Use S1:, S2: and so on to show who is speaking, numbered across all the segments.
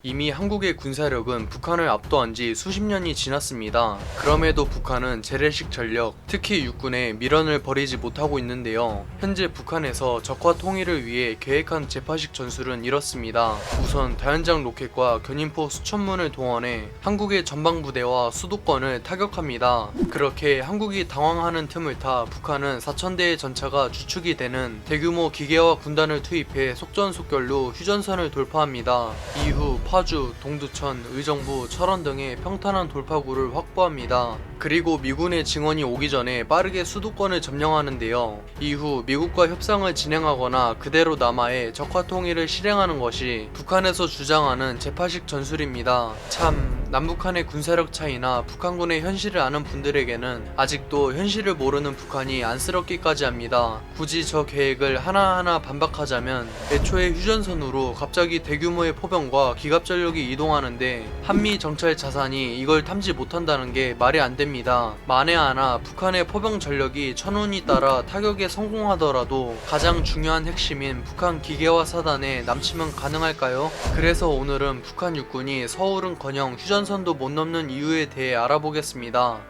S1: 이미 한국의 군사력은 북한을 압도한 지 수십 년이 지났습니다. 그럼에도 북한은 재래식 전력, 특히 육군에 미련을 버리지 못하고 있는데요. 현재 북한에서 적화 통일을 위해 계획한 재파식 전술은 이렇습니다. 우선 다연장 로켓과 견인포 수천 문을 동원해 한국의 전방부대와 수도권을 타격합니다. 그렇게 한국이 당황하는 틈을 타 북한은 4,000대의 전차가 주축이 되는 대규모 기계화 군단을 투입해 속전속결로 휴전선을 돌파합니다. 이후 파주, 동두천, 의정부, 철원 등의 평탄한 돌파구를 확보합니다. 그리고 미군의 증원이 오기 전에 빠르게 수도권을 점령하는데요. 이후 미국과 협상을 진행하거나 그대로 남하해 적화 통일을 실행하는 것이 북한에서 주장하는 재파식 전술입니다. 참, 남북한의 군사력 차이나 북한군의 현실을 아는 분들에게는 아직도 현실을 모르는 북한이 안쓰럽기까지 합니다. 굳이 저 계획을 하나하나 반박하자면 애초에 휴전선으로 갑자기 대규모의 포병과 기갑전력이 이동하는데 한미 정찰 자산이 이걸 탐지 못한다는 게 말이 안 됩니다. 만에 하나 북한의 포병 전력이 천운이 따라 타격에 성공하더라도 가장 중요한 핵심인 북한 기계화 사단에 남치면 가능할까요? 그래서 오늘은 북한 육군이 서울은커녕 휴전선도 못 넘는 이유에 대해 알아보겠습니다.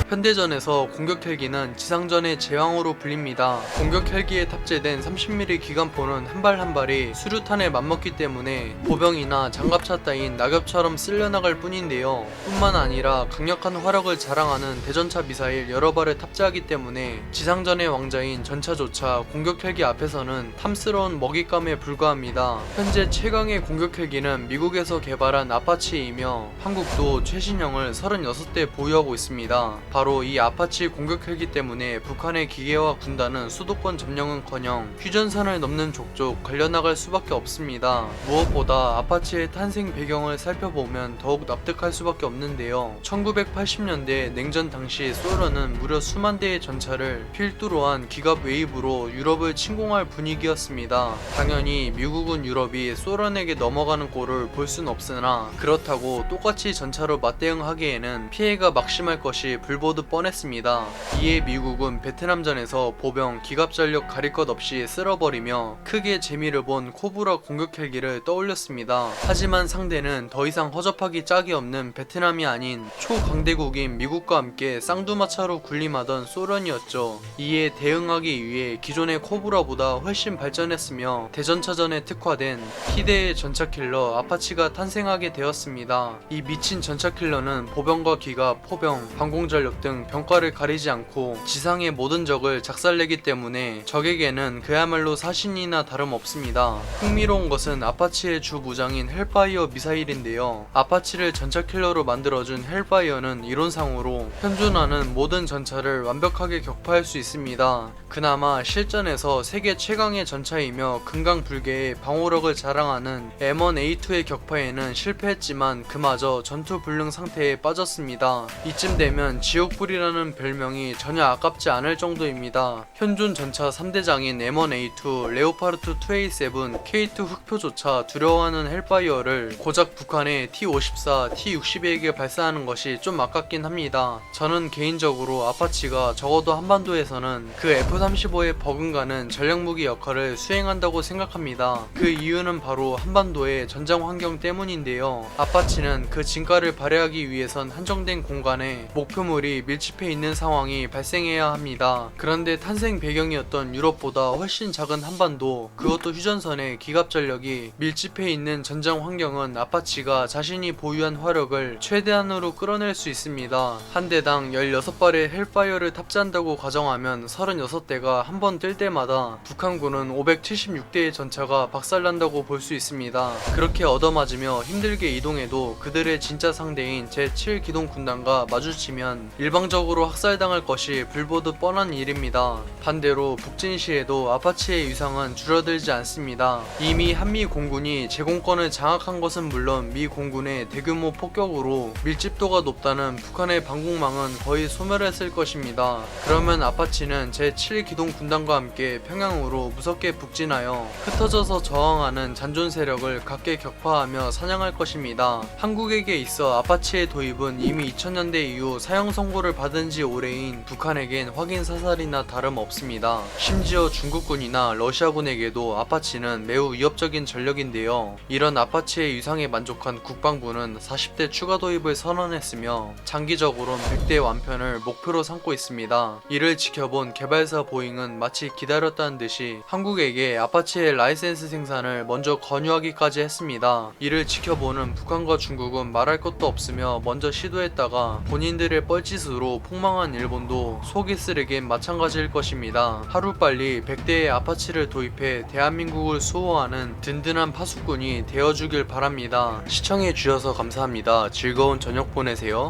S1: 현대전에서 공격 헬기는 지상전의 제왕으로 불립니다. 공격 헬기에 탑재된 30mm 기관포는 한 발 한 발이 수류탄에 맞먹기 때문에 보병이나 장갑차 따윈 낙엽처럼 쓸려나갈 뿐인데요. 뿐만 아니라 강력한 화력을 자랑하는 대전차 미사일 여러 발을 탑재하기 때문에 지상전의 왕자인 전차조차 공격 헬기 앞에서는 탐스러운 먹잇감에 불과합니다. 현재 최강의 공격 헬기는 미국에서 개발한 아파치이며 한국도 최신형을 36대 보유하고 있습니다. 바로 이 아파치 공격 헬기 때문에 북한의 기계화 군단은 수도권 점령은커녕 휴전선을 넘는 족족 갈려나갈 수밖에 없습니다. 무엇보다 아파치의 탄생 배경을 살펴보면 더욱 납득할 수밖에 없는데요. 1980년대 냉전 당시 소련은 무려 수만 대의 전차를 필두로 한 기갑 웨이브로 유럽을 침공할 분위기였습니다. 당연히 미국은 유럽이 소련에게 넘어가는 꼴을 볼 순 없으나 그렇다고 똑같이 전차로 맞대응하기에는 피해가 막심할 것이 불보듯 뻔했습니다. 이에 미국은 베트남전에서 보병, 기갑전력 가릴 것 없이 쓸어버리며 크게 재미를 본 코브라 공격 헬기를 떠올렸습니다. 하지만 상대는 더 이상 허접하기 짝이 없는 베트남이 아닌 초강대국인 미국과 함께 쌍두마차로 군림하던 소련이었죠. 이에 대응하기 위해 기존의 코브라보다 훨씬 발전했으며 대전차전에 특화된 희대의 전차킬러 아파치가 탄생하게 되었습니다. 이 미친 전차킬러는 보병과 기갑, 포병, 방공전력 등 병과를 가리지 않고 지상의 모든 적을 작살내기 때문에 적에게는 그야말로 사신이나 다름없습니다. 흥미로운 것은 아파치의 주 무장인 헬파이어 미사일인데요. 아파치를 전차킬러로 만들어준 헬파이어는 이론상으로 현존하는 모든 전차를 완벽하게 격파할 수 있습니다. 그나마 실전에서 세계 최강의 전차이며 금강불개의 방호력을 자랑하는 M1A2의 격파에는 실패했지만 그마저 전투불능 상태에 빠졌습니다. 이쯤 되면 지옥불이라는 별명이 전혀 아깝지 않을 정도입니다. 현존 전차 3대장인 M1A2, 레오파르트 2A7, K2 흑표조차 두려워하는 헬파이어를 고작 북한의 T-54, T-62에게 발사하는 것이 좀 아깝긴 합니다. 저는 개인적으로 아파치가 적어도 한반도에서는 그 F-35에 버금가는 전략무기 역할을 수행한다고 생각합니다. 그 이유는 바로 한반도의 전장 환경 때문인데요. 아파치는 그 진가를 발휘하기 위해선 한정된 공간에 목표물이 밀집해 있는 상황이 발생해야 합니다. 그런데 탄생 배경이었던 유럽보다 훨씬 작은 한반도, 그것도 휴전선에 기갑전력이 밀집해 있는 전장 환경은 아파치가 자신이 보유한 화력을 최대한으로 끌어낼 수 있습니다. 한 대당 16발의 헬파이어를 탑재한다고 가정하면 36대가 한 번 뜰 때마다 북한군은 576대의 전차가 박살난다고 볼 수 있습니다. 그렇게 얻어맞으며 힘들게 이동해도 그들의 진짜 상대인 제7기동 군단과 마주치면 일방적으로 학살당할 것이 불보듯 뻔한 일입니다. 반대로 북진시에도 아파치의 위상은 줄어들지 않습니다. 이미 한미 공군이 제공권을 장악한 것은 물론 미 공군의 대규모 폭격으로 밀집도가 높다는 북한의 방공망은 거의 소멸했을 것입니다. 그러면 아파치는 제7기동 군단과 함께 평양으로 무섭게 북진하여 흩어져서 저항하는 잔존 세력을 각계 격파하며 사냥할 것입니다. 한국에게 있어 아파치의 도입은 이미 2000년대 이후 사형 선고 선고를 받은 지 오래인 북한에겐 확인 사살이나 다름없습니다. 심지어 중국군이나 러시아군에게도 아파치는 매우 위협적인 전력인데요. 이런 아파치의 위상에 만족한 국방부는 40대 추가 도입을 선언했으며 장기적으로는 100대 완편을 목표로 삼고 있습니다. 이를 지켜본 개발사 보잉은 마치 기다렸다는 듯이 한국에게 아파치의 라이센스 생산을 먼저 권유하기까지 했습니다. 이를 지켜보는 북한과 중국은 말할 것도 없으며 먼저 시도했다가 본인들의 뻘짓으로 폭망한 일본도 속이 쓰리긴 마찬가지일 것입니다. 하루빨리 100대의 아파치를 도입해 대한민국을 수호하는 든든한 파수꾼이 되어주길 바랍니다. 시청해주셔서 감사합니다. 즐거운 저녁 보내세요.